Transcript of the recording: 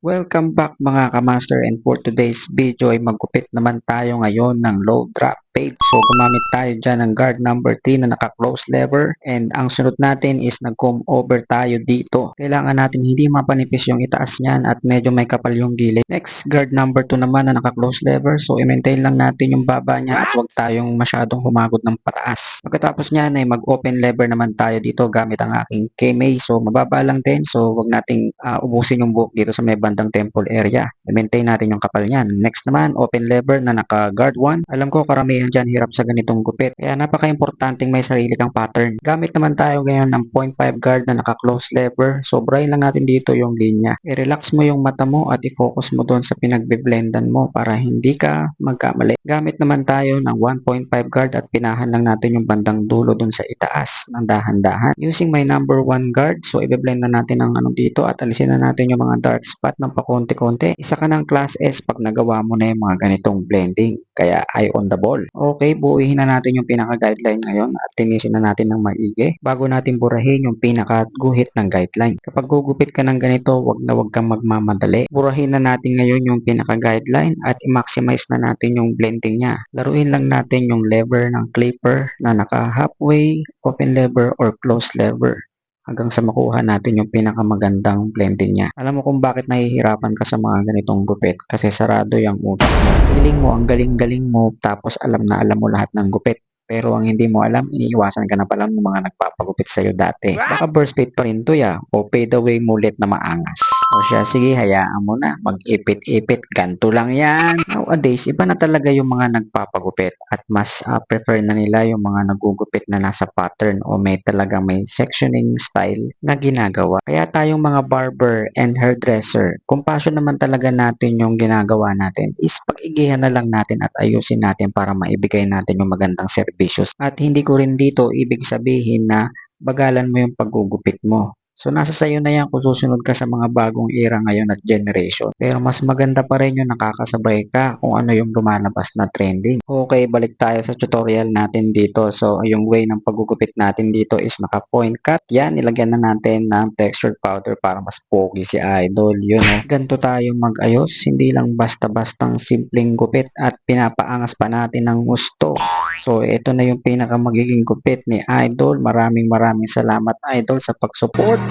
Welcome back mga kamaster, and for today's video ay magkupit naman tayo ngayon ng low drop fade. So gumamit tayo dyan ng guard number 3 na naka-close lever, and ang sunod natin is nag-comb over tayo dito. Kailangan natin hindi mapanipis yung itaas niyan at medyo may kapal yung gilid. Next, guard number 2 naman na naka-close lever. So i-maintain lang natin yung baba niya at huwag tayong masyadong humagod ng pataas. Pagkatapos niyan ay mag-open lever naman tayo dito gamit ang aking KMA. So mababa lang din, so huwag nating ubusin yung buhok dito sa may bandang temple area. I-maintain natin yung kapal niyan. Next naman, open lever na naka-guard 1. Alam ko karamihan dyan hirap sa ganitong gupit, kaya napaka-importanting may sarili kang pattern. Gamit naman tayo ngayon ng 0.5 guard na naka-close lever. Sobrahin lang natin dito yung linya. I-relax mo yung mata mo at i-focus mo doon sa pinagbe-blendan mo para hindi ka magkamali. Gamit naman tayo ng 1.5 guard at pinahan lang natin yung bandang dulo doon sa itaas ng dahan-dahan. Using my number 1 guard, so i-blend na natin ang dito at alisin na natin yung mga dark spot ng pakonti-konti. Isa ka ng class S pag nagawa mo na yung mga ganitong blending. Kaya eye on the ball. Okay, buuhin na natin yung pinaka-guideline ngayon at tinisin na natin ng maigi bago natin burahin yung pinaka-guhit ng guideline. Kapag gugupit ka ng ganito, wag kang magmamadali. Burahin na natin ngayon yung pinaka-guideline at i-maximize na natin yung blending niya. Laruin lang natin yung lever ng clipper na naka-halfway, open lever, or close lever hanggang sa makuha natin yung pinakamagandang blending niya. Alam mo kung bakit nahihirapan ka sa mga ganitong gupit? Kasi sarado yung utak mo. Feeling mo ang galing-galing mo tapos alam na alam mo lahat ng gupit. Pero ang hindi mo alam, iniiwasan ka na pala ng mga nagpapagupit sa'yo dati. Baka burst fade pa rin to ya, o fade away mo ulit na maangas. O siya, sige, hayaan mo na. Mag-ipit-ipit, ganto lang yan. Nowadays, iba na talaga yung mga nagpapagupit at mas prefer na nila yung mga nagugupit na nasa pattern o may talagang may sectioning style na ginagawa. Kaya tayong mga barber and hairdresser, kung passion naman talaga natin yung ginagawa natin, is pag-igihan na lang natin at ayusin natin para maibigay natin yung magandang servisyos. At hindi ko rin dito ibig sabihin na bagalan mo yung paggugupit mo. So nasa sayo na yan kung susunod ka sa mga bagong era ngayon at generation. Pero mas maganda pa rin yung nakakasabay ka kung ano yung lumalabas na trending. Okay, balik tayo sa tutorial natin dito. So yung way ng paggugupit natin dito is naka-point cut. Yan, nilagyan na natin ng textured powder para mas pogi si Idol. Yun o. Ganito tayo mag-ayos. Hindi lang basta-bastang simpleng gupit at pinapaangas pa natin ng gusto. So ito na yung pinaka magiging gupit ni Idol. Maraming salamat Idol sa pag-support.